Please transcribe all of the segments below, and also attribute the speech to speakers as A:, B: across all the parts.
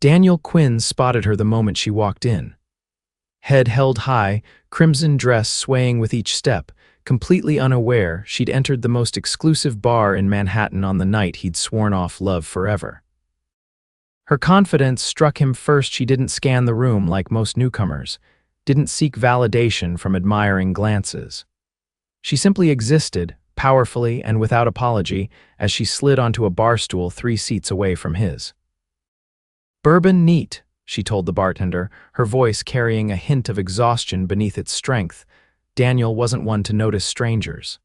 A: Daniel Quinn spotted her the moment she walked in. Head held high, crimson dress swaying with each step, completely unaware she'd entered the most exclusive bar in Manhattan on the night he'd sworn off love forever. Her confidence struck him first. She didn't scan the room like most newcomers, didn't seek validation from admiring glances. She simply existed, powerfully and without apology, as she slid onto a bar stool 3 seats away from his. "Bourbon neat," she told the bartender, her voice carrying a hint of exhaustion beneath its strength. Daniel wasn't one to notice strangers.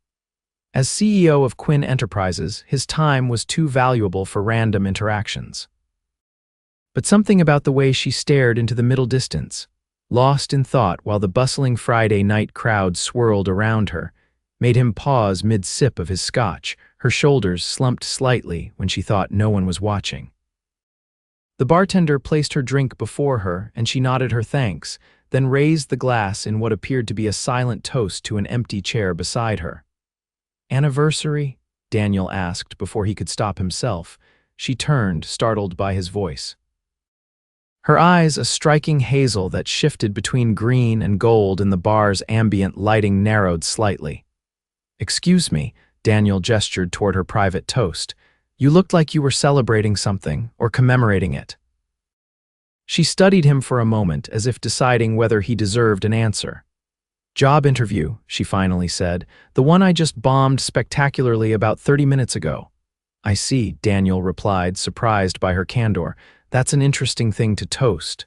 A: As CEO of Quinn Enterprises, his time was too valuable for random interactions. But something about the way she stared into the middle distance, lost in thought while the bustling Friday night crowd swirled around her, made him pause mid-sip of his scotch. Her shoulders slumped slightly when she thought no one was watching. The bartender placed her drink before her, and she nodded her thanks, then raised the glass in what appeared to be a silent toast to an empty chair beside her. "Anniversary?" Daniel asked before he could stop himself. She turned, startled by his voice. Her eyes a striking hazel that shifted between green and gold in the bar's ambient lighting narrowed slightly. "Excuse me," Daniel gestured toward her private toast. "You looked like you were celebrating something, or commemorating it." She studied him for a moment, as if deciding whether he deserved an answer. "Job interview," she finally said. "The one I just bombed spectacularly about 30 minutes ago." "I see," Daniel replied, surprised by her candor. "That's an interesting thing to toast."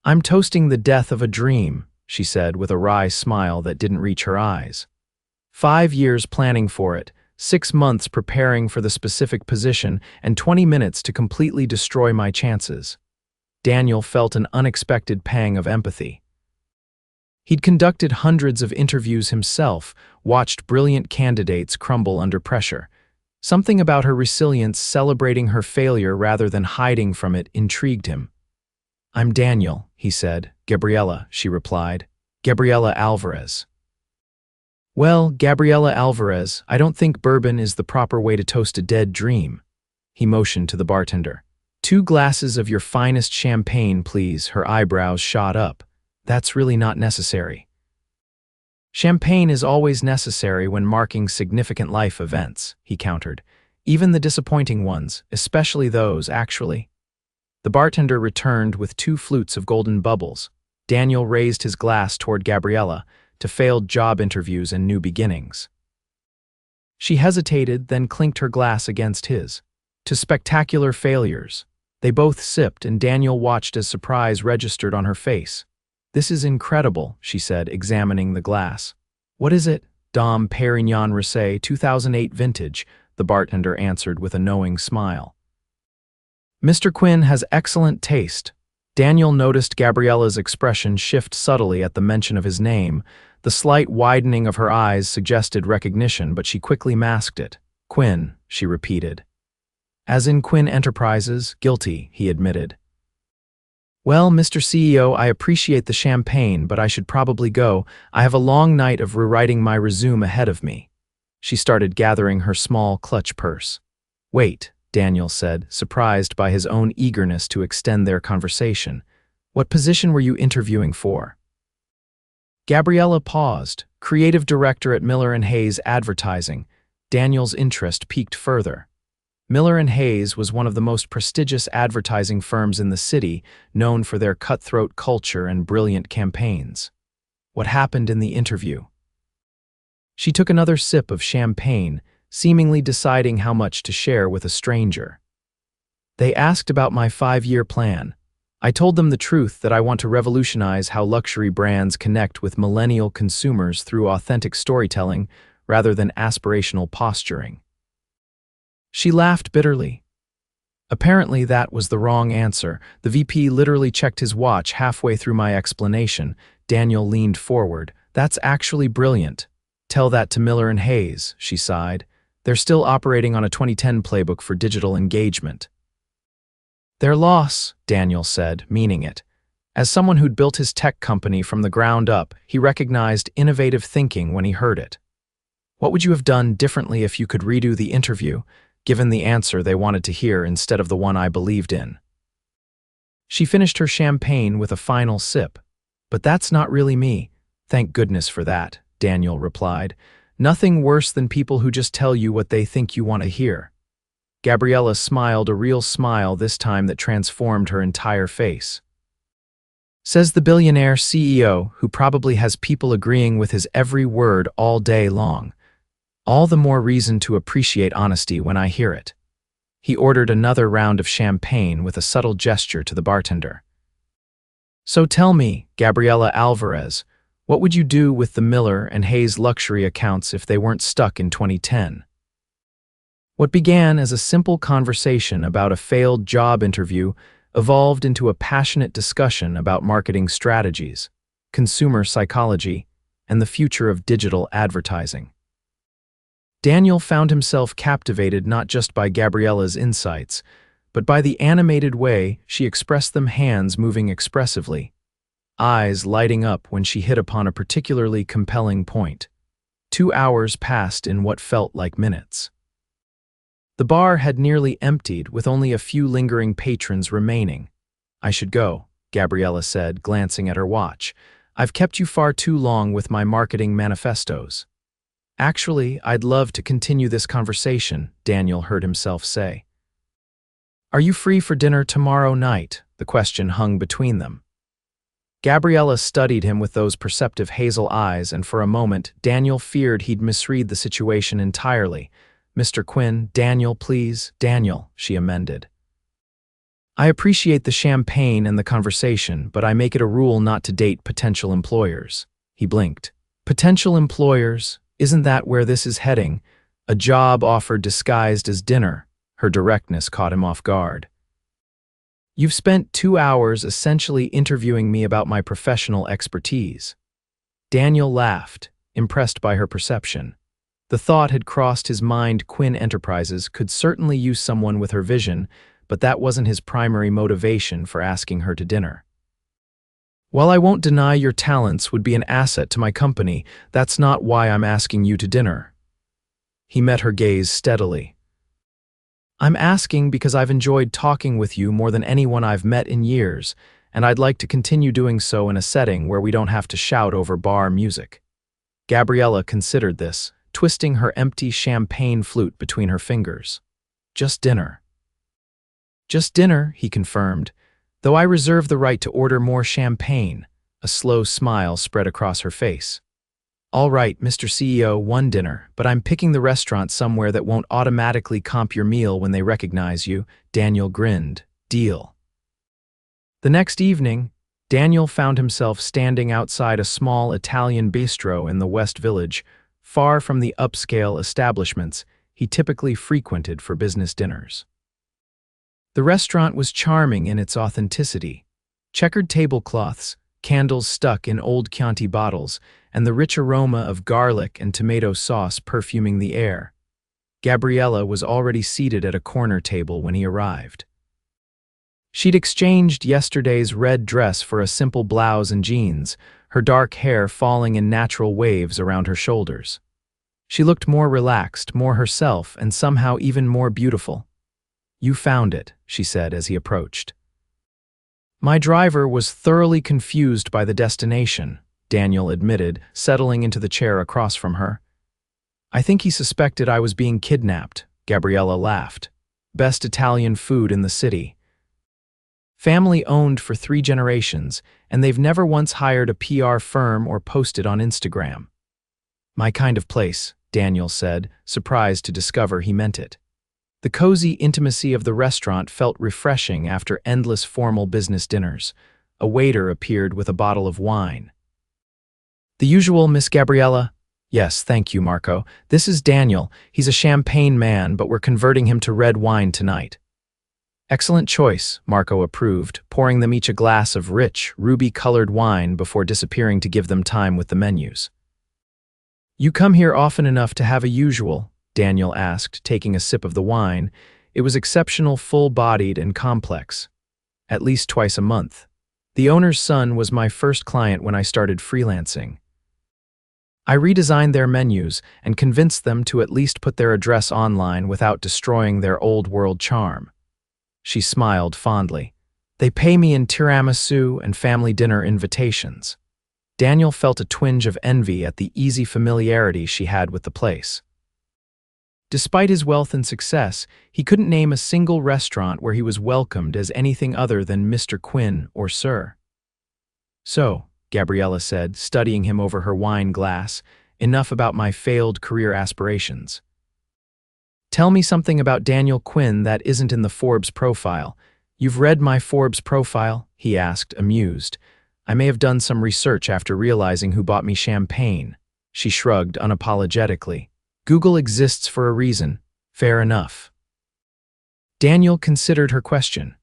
A: "I'm toasting the death of a dream," she said with a wry smile that didn't reach her eyes. 5 years planning for it, 6 months preparing for the specific position, and 20 minutes to completely destroy my chances. Daniel felt an unexpected pang of empathy. He'd conducted hundreds of interviews himself, watched brilliant candidates crumble under pressure. Something about her resilience, celebrating her failure rather than hiding from it, intrigued him. "I'm Daniel," he said. "Gabriela," she replied. "Gabriela Alvarez." "Well, Gabriela Alvarez, I don't think bourbon is the proper way to toast a dead dream." He motioned to the bartender. "2 glasses of your finest champagne, please." Her eyebrows shot up. "That's really not necessary." "Champagne is always necessary when marking significant life events," he countered. "Even the disappointing ones, especially those, actually." The bartender returned with 2 flutes of golden bubbles. Daniel raised his glass toward Gabriela, to failed job interviews and new beginnings. She hesitated, then clinked her glass against his. "To spectacular failures." They both sipped, and Daniel watched as surprise registered on her face. "This is incredible," she said, examining the glass. "What is it?" "Dom Perignon Rosé, 2008 vintage," the bartender answered with a knowing smile. "Mr. Quinn has excellent taste." Daniel noticed Gabriela's expression shift subtly at the mention of his name. The slight widening of her eyes suggested recognition, but she quickly masked it. "Quinn," she repeated. "As in Quinn Enterprises, guilty," he admitted. "Well, Mr. CEO, I appreciate the champagne, but I should probably go. I have a long night of rewriting my resume ahead of me." She started gathering her small clutch purse. "Wait," Daniel said, surprised by his own eagerness to extend their conversation. "What position were you interviewing for?" Gabriela paused. "Creative director at Miller & Hayes Advertising." Daniel's interest piqued further. Miller & Hayes was one of the most prestigious advertising firms in the city, known for their cutthroat culture and brilliant campaigns. "What happened in the interview?" She took another sip of champagne, seemingly deciding how much to share with a stranger. "They asked about my 5-year plan. I told them the truth, that I want to revolutionize how luxury brands connect with millennial consumers through authentic storytelling rather than aspirational posturing." She laughed bitterly. Apparently that was the wrong answer. "The VP literally checked his watch halfway through my explanation." Daniel leaned forward. "That's actually brilliant. Tell that to Miller & Hayes," she sighed. "They're still operating on a 2010 playbook for digital engagement." "Their loss," Daniel said, meaning it. As someone who'd built his tech company from the ground up, he recognized innovative thinking when he heard it. "What would you have done differently if you could redo the interview, given the answer they wanted to hear instead of the one I believed in?" She finished her champagne with a final sip. "But that's not really me. Thank goodness for that," Daniel replied. "Nothing worse than people who just tell you what they think you want to hear." Gabriella smiled, a real smile this time that transformed her entire face. Says the billionaire CEO, who probably has people agreeing with his every word all day long. All the more reason to appreciate honesty when I hear it. He ordered another round of champagne with a subtle gesture to the bartender. "So tell me, Gabriela Alvarez, what would you do with the Miller and Hayes luxury accounts if they weren't stuck in 2010? What began as a simple conversation about a failed job interview evolved into a passionate discussion about marketing strategies, consumer psychology, and the future of digital advertising. Daniel found himself captivated not just by Gabriella's insights, but by the animated way she expressed them, hands moving expressively, eyes lighting up when she hit upon a particularly compelling point. 2 hours passed in what felt like minutes. The bar had nearly emptied, with only a few lingering patrons remaining. "I should go," Gabriella said, glancing at her watch. "I've kept you far too long with my marketing manifestos." "Actually, I'd love to continue this conversation," Daniel heard himself say. "Are you free for dinner tomorrow night?" The question hung between them. Gabriella studied him with those perceptive hazel eyes, and for a moment, Daniel feared he'd misread the situation entirely. "Mr. Quinn, Daniel, please." "Daniel," she amended. "I appreciate the champagne and the conversation, but I make it a rule not to date potential employers." He blinked. "Potential employers? Isn't that where this is heading? A job offer disguised as dinner?" Her directness caught him off guard. "You've spent 2 hours essentially interviewing me about my professional expertise." Daniel laughed, impressed by her perception. The thought had crossed his mind Quinn Enterprises could certainly use someone with her vision, but that wasn't his primary motivation for asking her to dinner. "While I won't deny your talents would be an asset to my company, that's not why I'm asking you to dinner." He met her gaze steadily. "I'm asking because I've enjoyed talking with you more than anyone I've met in years, and I'd like to continue doing so in a setting where we don't have to shout over bar music." Gabriella considered this, twisting her empty champagne flute between her fingers. "Just dinner." "Just dinner," he confirmed, "though I reserve the right to order more champagne." A slow smile spread across her face. "All right, Mr. CEO, one dinner, but I'm picking the restaurant somewhere that won't automatically comp your meal when they recognize you." Daniel grinned. "Deal." The next evening, Daniel found himself standing outside a small Italian bistro in the West Village, far from the upscale establishments he typically frequented for business dinners. The restaurant was charming in its authenticity. Checkered tablecloths, candles stuck in old Chianti bottles, and the rich aroma of garlic and tomato sauce perfuming the air. Gabriella was already seated at a corner table when he arrived. She'd exchanged yesterday's red dress for a simple blouse and jeans, her dark hair falling in natural waves around her shoulders. She looked more relaxed, more herself, and somehow even more beautiful. "You found it," she said as he approached. "My driver was thoroughly confused by the destination," Daniel admitted, settling into the chair across from her. "I think he suspected I was being kidnapped," Gabriella laughed. "Best Italian food in the city. Family owned for 3 generations, and they've never once hired a PR firm or posted on Instagram." "My kind of place," Daniel said, surprised to discover he meant it. The cozy intimacy of the restaurant felt refreshing after endless formal business dinners. A waiter appeared with a bottle of wine. "The usual, Miss Gabriella?" "Yes, thank you, Marco. This is Daniel. He's a champagne man, but we're converting him to red wine tonight." "Excellent choice," Marco approved, pouring them each a glass of rich, ruby-colored wine before disappearing to give them time with the menus. "You come here often enough to have a usual?" Daniel asked, taking a sip of the wine. It was exceptional, full-bodied, and complex. "At least twice a month. The owner's son was my first client when I started freelancing. I redesigned their menus and convinced them to at least put their address online without destroying their old-world charm." She smiled fondly. They pay me in tiramisu and family dinner invitations. Daniel felt a twinge of envy at the easy familiarity she had with the place. Despite his wealth and success, he couldn't name a single restaurant where he was welcomed as anything other than Mr. Quinn or Sir. "So," Gabriella said, studying him over her wine glass, "enough about my failed career aspirations. Tell me something about Daniel Quinn that isn't in the Forbes profile." "You've read my Forbes profile?" he asked, amused. "I may have done some research after realizing who bought me champagne." She shrugged unapologetically. "Google exists for a reason. Fair enough." Daniel considered her question.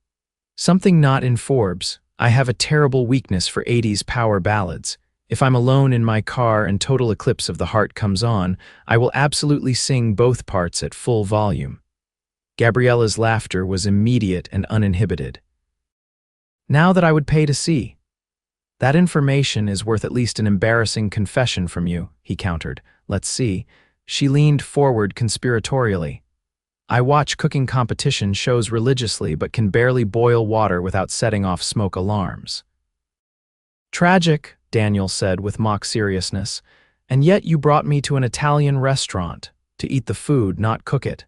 A: "Something not in Forbes. I have a terrible weakness for 80s power ballads. If I'm alone in my car and Total Eclipse of the Heart comes on, I will absolutely sing both parts at full volume." Gabriella's laughter was immediate and uninhibited. "Now that I would pay to see." "That information is worth at least an embarrassing confession from you," he countered. "Let's see." She leaned forward conspiratorially. "I watch cooking competition shows religiously but can barely boil water without setting off smoke alarms." "Tragic," Daniel said with mock seriousness. "And yet you brought me to an Italian restaurant, to eat the food, not cook it."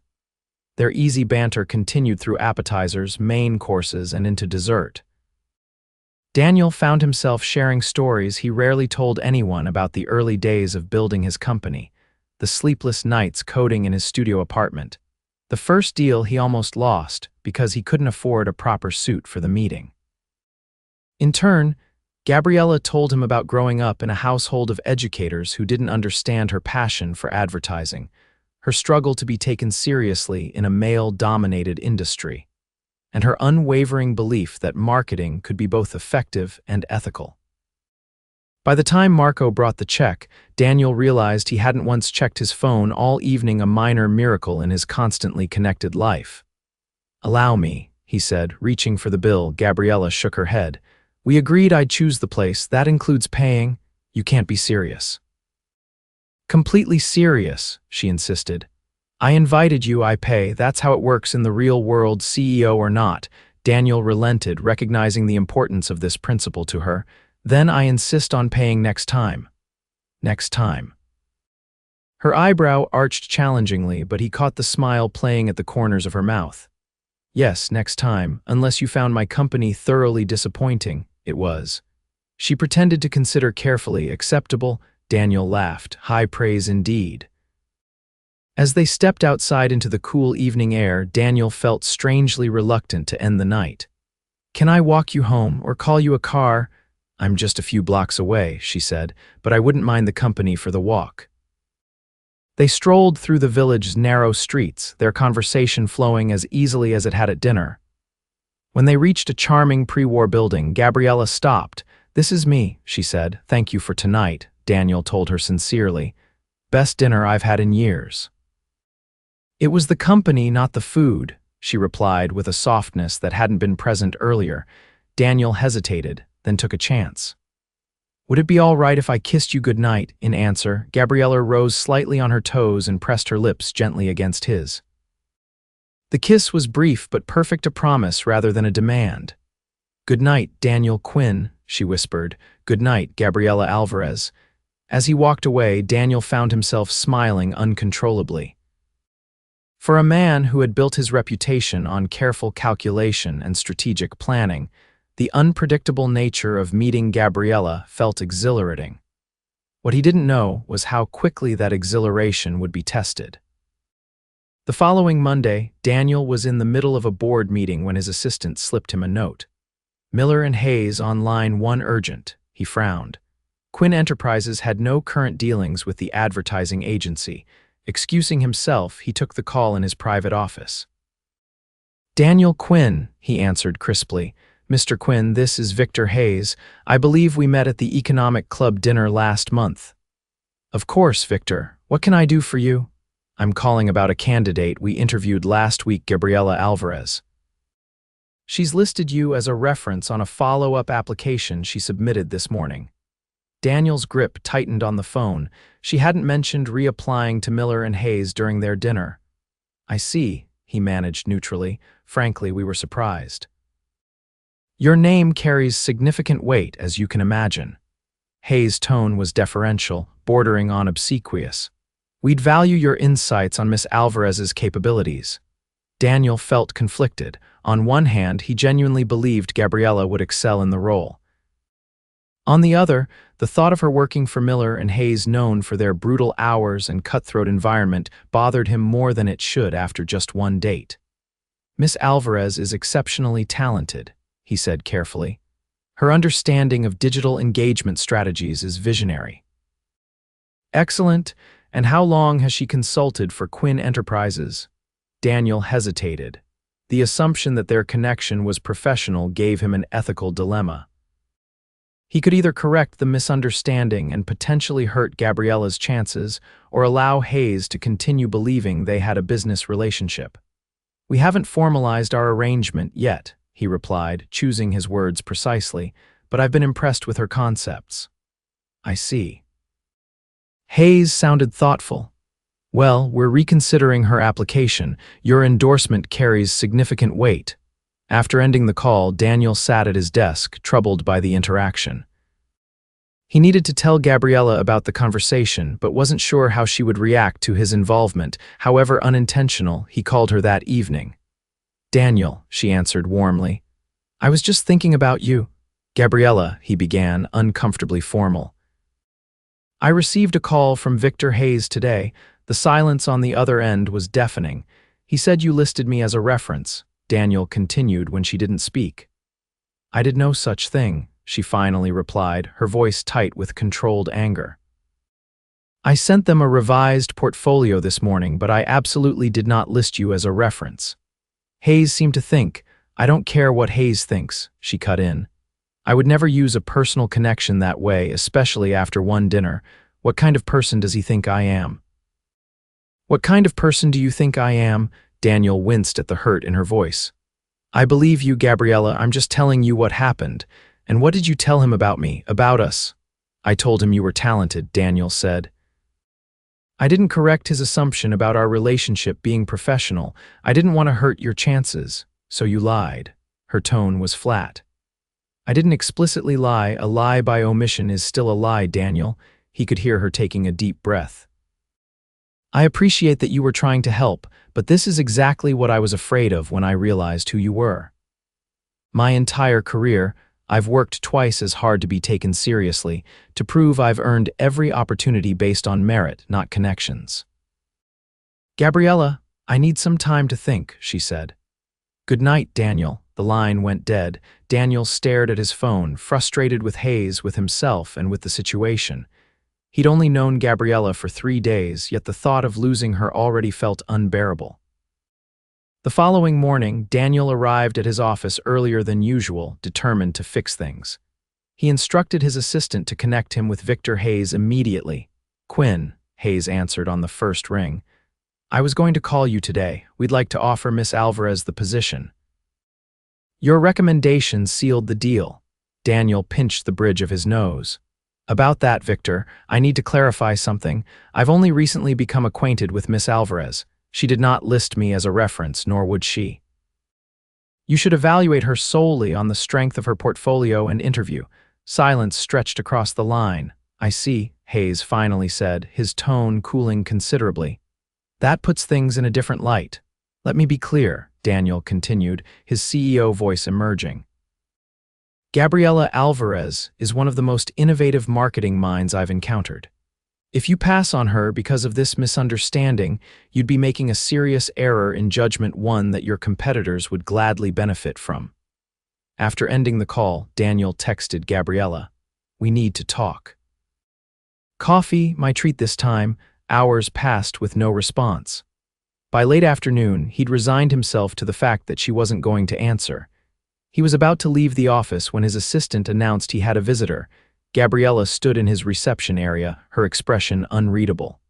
A: Their easy banter continued through appetizers, main courses, and into dessert. Daniel found himself sharing stories he rarely told anyone about the early days of building his company, the sleepless nights coding in his studio apartment, the first deal he almost lost because he couldn't afford a proper suit for the meeting. In turn, Gabriella told him about growing up in a household of educators who didn't understand her passion for advertising, her struggle to be taken seriously in a male-dominated industry, and her unwavering belief that marketing could be both effective and ethical. By the time Marco brought the check, Daniel realized he hadn't once checked his phone all evening, a minor miracle in his constantly connected life. "Allow me," he said, reaching for the bill. Gabriella shook her head. "We agreed I'd choose the place. That includes paying. You can't be serious." "Completely serious," she insisted. "I invited you, I pay. That's how it works in the real world, CEO or not." Daniel relented, recognizing the importance of this principle to her. "Then I insist on paying next time." "Next time." Her eyebrow arched challengingly, but he caught the smile playing at the corners of her mouth. "Yes, next time, unless you found my company thoroughly disappointing." It was. She pretended to consider carefully. "Acceptable." Daniel laughed. "High praise indeed." As they stepped outside into the cool evening air, Daniel felt strangely reluctant to end the night. "Can I walk you home or call you a car?" "I'm just a few blocks away," she said, "but I wouldn't mind the company for the walk." They strolled through the village's narrow streets, their conversation flowing as easily as it had at dinner. When they reached a charming pre-war building, Gabriella stopped. "This is me," she said. "Thank you for tonight," Daniel told her sincerely. "Best dinner I've had in years." "It was the company, not the food," she replied with a softness that hadn't been present earlier. Daniel hesitated, then took a chance. "Would it be all right if I kissed you goodnight?" In answer, Gabriella rose slightly on her toes and pressed her lips gently against his. The kiss was brief but perfect, a promise rather than a demand. "Good night, Daniel Quinn," she whispered. "Good night, Gabriella Alvarez." As he walked away, Daniel found himself smiling uncontrollably. For a man who had built his reputation on careful calculation and strategic planning, the unpredictable nature of meeting Gabriella felt exhilarating. What he didn't know was how quickly that exhilaration would be tested. The following Monday, Daniel was in the middle of a board meeting when his assistant slipped him a note. "Miller and Hayes on line 1 urgent," he frowned. Quinn Enterprises had no current dealings with the advertising agency. Excusing himself, he took the call in his private office. "Daniel Quinn," he answered crisply. "Mr. Quinn, this is Victor Hayes. I believe we met at the Economic Club dinner last month." "Of course, Victor. What can I do for you?" "I'm calling about a candidate we interviewed last week, Gabriella Alvarez. She's listed you as a reference on a follow-up application she submitted this morning." Daniel's grip tightened on the phone. She hadn't mentioned reapplying to Miller and Hayes during their dinner. "I see," he managed neutrally. "Frankly, we were surprised." Your name carries significant weight, as you can imagine. Hayes' tone was deferential, bordering on obsequious. We'd value your insights on Miss Alvarez's capabilities. Daniel felt conflicted. On one hand, he genuinely believed Gabriella would excel in the role. On the other, the thought of her working for Miller and Hayes, known for their brutal hours and cutthroat environment, bothered him more than it should after just one date. Miss Alvarez is exceptionally talented, he said carefully. Her understanding of digital engagement strategies is visionary. Excellent. And how long has she consulted for Quinn Enterprises? Daniel hesitated. The assumption that their connection was professional gave him an ethical dilemma. He could either correct the misunderstanding and potentially hurt Gabriella's chances, or allow Hayes to continue believing they had a business relationship. We haven't formalized our arrangement yet, he replied, choosing his words precisely, but I've been impressed with her concepts. I see. Hayes sounded thoughtful. Well, we're reconsidering her application. Your endorsement carries significant weight. After ending the call, Daniel sat at his desk, troubled by the interaction. He needed to tell Gabriella about the conversation, but wasn't sure how she would react to his involvement, however unintentional he called her that evening. Daniel, she answered warmly. I was just thinking about you. Gabriella, he began, uncomfortably formal. I received a call from Victor Hayes today. The silence on the other end was deafening. He said you listed me as a reference, Daniel continued when she didn't speak. I did no such thing, she finally replied, her voice tight with controlled anger. I sent them a revised portfolio this morning, but I absolutely did not list you as a reference. Hayes seemed to think, I don't care what Hayes thinks, she cut in. I would never use a personal connection that way, especially after one dinner. What kind of person does he think I am? What kind of person do you think I am? Daniel winced at the hurt in her voice. I believe you, Gabriella. I'm just telling you what happened. And what did you tell him about me, about us? I told him you were talented, Daniel said. I didn't correct his assumption about our relationship being professional. I didn't want to hurt your chances, so you lied. Her tone was flat. I didn't explicitly lie. A lie by omission is still a lie, Daniel. He could hear her taking a deep breath. I appreciate that you were trying to help, but this is exactly what I was afraid of when I realized who you were. My entire career, I've worked twice as hard to be taken seriously, to prove I've earned every opportunity based on merit, not connections. Gabriella, I need some time to think, she said. Good night, Daniel. The line went dead. Daniel stared at his phone, frustrated with Hayes, with himself, and with the situation. He'd only known Gabriella for 3 days, yet the thought of losing her already felt unbearable. The following morning, Daniel arrived at his office earlier than usual, determined to fix things. He instructed his assistant to connect him with Victor Hayes immediately. Quinn, Hayes answered on the first ring. I was going to call you today. We'd like to offer Miss Alvarez the position. Your recommendation sealed the deal. Daniel pinched the bridge of his nose. About that, Victor, I need to clarify something. I've only recently become acquainted with Miss Alvarez. She did not list me as a reference, nor would she. You should evaluate her solely on the strength of her portfolio and interview. Silence stretched across the line. I see, Hayes finally said, his tone cooling considerably. That puts things in a different light. Let me be clear, Daniel continued, his CEO voice emerging. Gabriella Alvarez is one of the most innovative marketing minds I've encountered. If you pass on her because of this misunderstanding, you'd be making a serious error in judgment, one that your competitors would gladly benefit from. After ending the call, Daniel texted Gabriella. We need to talk. Coffee, my treat this time. Hours passed with no response. By late afternoon, he'd resigned himself to the fact that she wasn't going to answer. He was about to leave the office when his assistant announced he had a visitor. Gabriella stood in his reception area, her expression unreadable.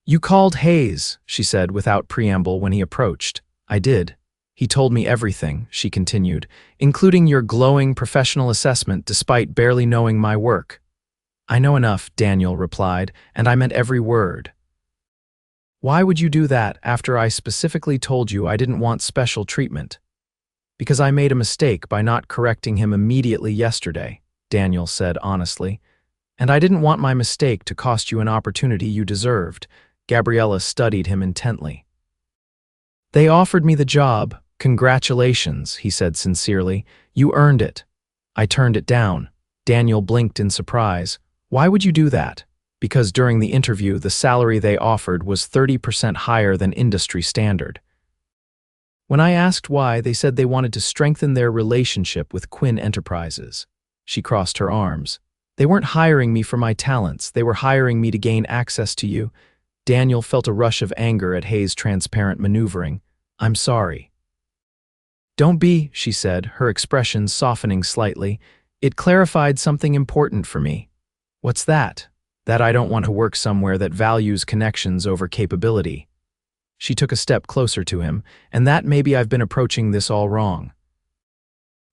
A: You called Hayes, she said without preamble when he approached. I did. He told me everything, she continued, including your glowing professional assessment despite barely knowing my work. I know enough, Daniel replied, and I meant every word. Why would you do that after I specifically told you I didn't want special treatment? Because I made a mistake by not correcting him immediately yesterday, Daniel said honestly. And I didn't want my mistake to cost you an opportunity you deserved. Gabriella studied him intently. They offered me the job. Congratulations, he said sincerely. You earned it. I turned it down. Daniel blinked in surprise. Why would you do that? Because during the interview, the salary they offered was 30% higher than industry standard. When I asked why, they said they wanted to strengthen their relationship with Quinn Enterprises. She crossed her arms. They weren't hiring me for my talents. They were hiring me to gain access to you. Daniel felt a rush of anger at Hayes' transparent maneuvering. I'm sorry. Don't be, she said, her expression softening slightly. It clarified something important for me. What's that? That I don't want to work somewhere that values connections over capability. She took a step closer to him, and that maybe I've been approaching this all wrong.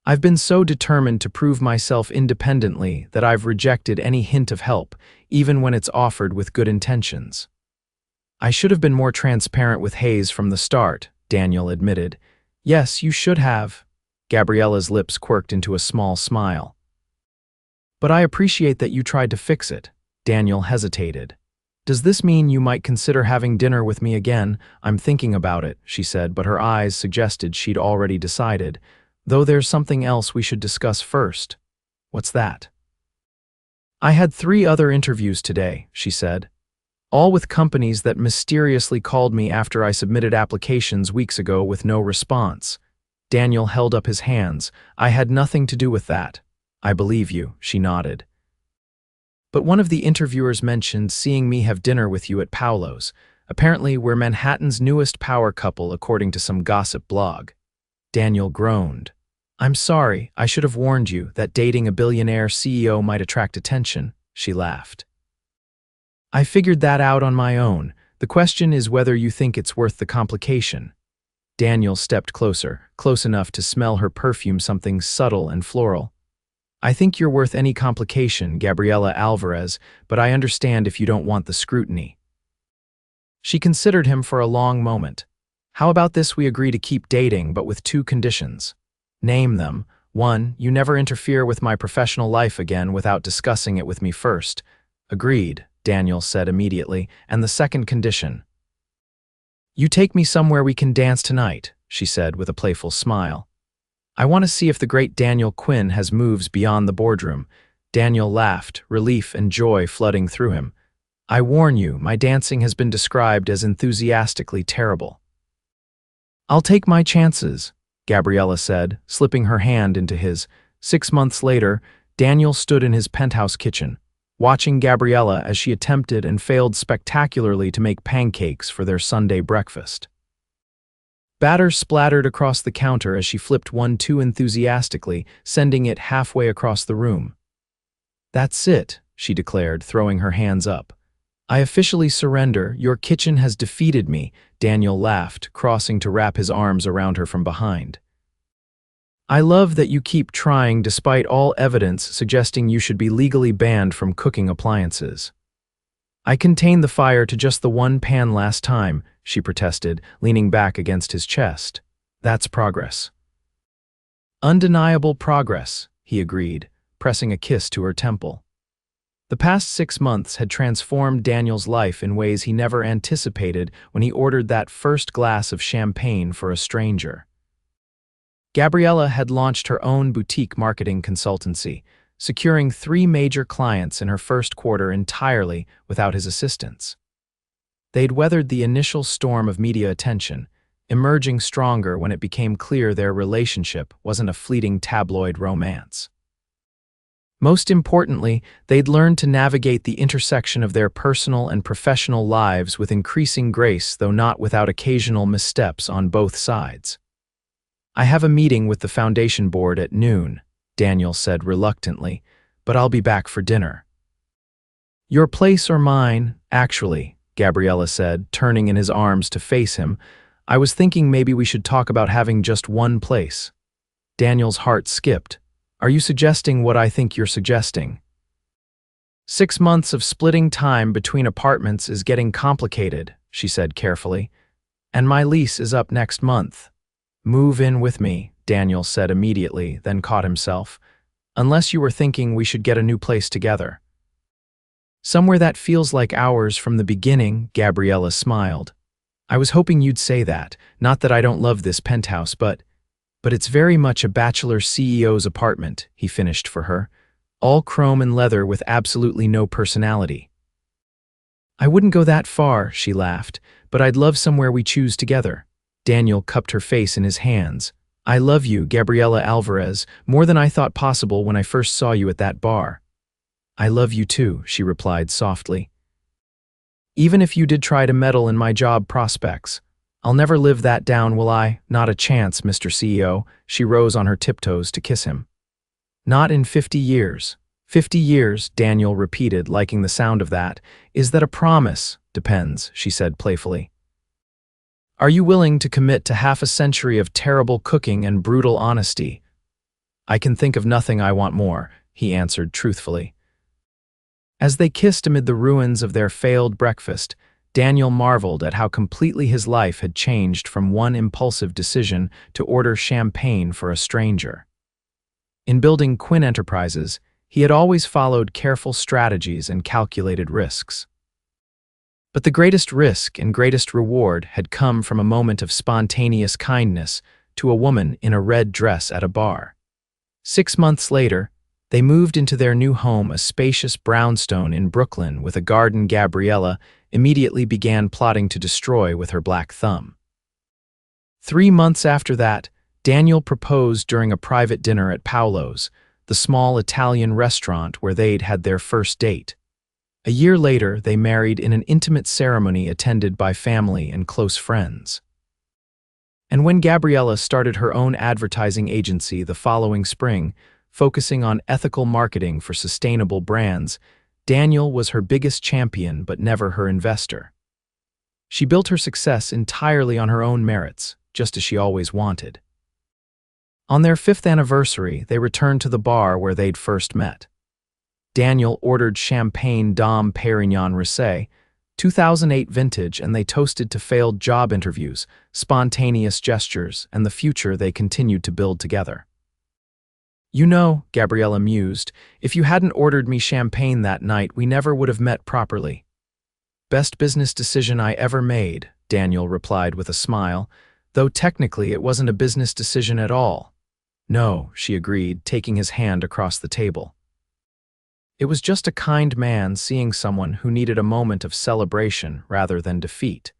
A: I've been so determined to prove myself independently that I've rejected any hint of help, even when it's offered with good intentions. I should have been more transparent with Hayes from the start, Daniel admitted. Yes, you should have. Gabriella's lips quirked into a small smile. But I appreciate that you tried to fix it. Daniel hesitated. Does this mean you might consider having dinner with me again? I'm thinking about it, she said, but her eyes suggested she'd already decided. Though there's something else we should discuss first. What's that? I had 3 other interviews today, she said. All with companies that mysteriously called me after I submitted applications weeks ago with no response. Daniel held up his hands. I had nothing to do with that. I believe you, she nodded. But one of the interviewers mentioned seeing me have dinner with you at Paolo's. Apparently, we're Manhattan's newest power couple according to some gossip blog. Daniel groaned. I'm sorry, I should have warned you that dating a billionaire CEO might attract attention, she laughed. I figured that out on my own. The question is whether you think it's worth the complication. Daniel stepped closer, close enough to smell her perfume, something subtle and floral. I think you're worth any complication, Gabriella Alvarez, but I understand if you don't want the scrutiny. She considered him for a long moment. How about this, we agree to keep dating, but with 2 conditions. Name them. 1, you never interfere with my professional life again without discussing it with me first. Agreed, Daniel said immediately. And the second condition. You take me somewhere we can dance tonight, she said with a playful smile. I want to see if the great Daniel Quinn has moves beyond the boardroom. Daniel laughed, relief and joy flooding through him. I warn you, my dancing has been described as enthusiastically terrible. I'll take my chances, Gabriella said, slipping her hand into his. 6 months later, Daniel stood in his penthouse kitchen, watching Gabriella as she attempted and failed spectacularly to make pancakes for their Sunday breakfast. Batter splattered across the counter as she flipped one too enthusiastically, sending it halfway across the room. That's it, she declared, throwing her hands up. I officially surrender. Your kitchen has defeated me, Daniel laughed, crossing to wrap his arms around her from behind. I love that you keep trying despite all evidence suggesting you should be legally banned from cooking appliances. I contained the fire to just the 1 pan last time, she protested, leaning back against his chest. That's progress. Undeniable progress, he agreed, pressing a kiss to her temple. The past 6 months had transformed Daniel's life in ways he never anticipated when he ordered that first glass of champagne for a stranger. Gabriella had launched her own boutique marketing consultancy, securing 3 major clients in her first quarter entirely without his assistance. They'd weathered the initial storm of media attention, emerging stronger when it became clear their relationship wasn't a fleeting tabloid romance. Most importantly, they'd learned to navigate the intersection of their personal and professional lives with increasing grace, though not without occasional missteps on both sides. I have a meeting with the foundation board at noon, Daniel said reluctantly, but I'll be back for dinner. Your place or mine, actually, Gabriella said, turning in his arms to face him. I was thinking maybe we should talk about having just one place. Daniel's heart skipped. Are you suggesting what I think you're suggesting? 6 months of splitting time between apartments is getting complicated, she said carefully. And my lease is up next month. Move in with me, Daniel said immediately, then caught himself. Unless you were thinking we should get a new place together. Somewhere that feels like ours from the beginning, Gabriella smiled. I was hoping you'd say that, not that I don't love this penthouse, but it's very much a bachelor CEO's apartment, he finished for her. All chrome and leather with absolutely no personality. I wouldn't go that far, she laughed, but I'd love somewhere we choose together. Daniel cupped her face in his hands. I love you, Gabriella Alvarez, more than I thought possible when I first saw you at that bar. I love you too, she replied softly. Even if you did try to meddle in my job prospects, I'll never live that down, will I? Not a chance, Mr. CEO. She rose on her tiptoes to kiss him. Not in 50 years. 50 years, Daniel repeated, liking the sound of that. Is that a promise? Depends, she said playfully. Are you willing to commit to half a century of terrible cooking and brutal honesty? I can think of nothing I want more, he answered truthfully. As they kissed amid the ruins of their failed breakfast, Daniel marveled at how completely his life had changed from one impulsive decision to order champagne for a stranger. In building Quinn Enterprises, he had always followed careful strategies and calculated risks. But the greatest risk and greatest reward had come from a moment of spontaneous kindness to a woman in a red dress at a bar. 6 months later, they moved into their new home, a spacious brownstone in Brooklyn with a garden Gabriella immediately began plotting to destroy with her black thumb. 3 months after that, Daniel proposed during a private dinner at Paolo's, the small Italian restaurant where they'd had their first date. A year later, they married in an intimate ceremony attended by family and close friends. And when Gabriella started her own advertising agency the following spring, focusing on ethical marketing for sustainable brands, Daniel was her biggest champion but never her investor. She built her success entirely on her own merits, just as she always wanted. On their 5th anniversary, they returned to the bar where they'd first met. Daniel ordered Champagne Dom Pérignon Rosé, 2008 vintage, and they toasted to failed job interviews, spontaneous gestures, and the future they continued to build together. You know, Gabriella mused, if you hadn't ordered me champagne that night, we never would have met properly. Best business decision I ever made, Daniel replied with a smile, though technically it wasn't a business decision at all. No, she agreed, taking his hand across the table. It was just a kind man seeing someone who needed a moment of celebration rather than defeat.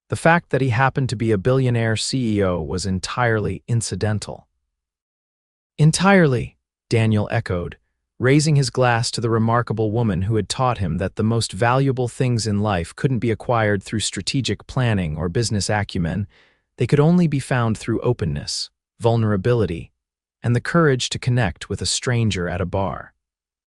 A: The fact that he happened to be a billionaire CEO was entirely incidental. Entirely, Daniel echoed, raising his glass to the remarkable woman who had taught him that the most valuable things in life couldn't be acquired through strategic planning or business acumen. They could only be found through openness, vulnerability, and the courage to connect with a stranger at a bar.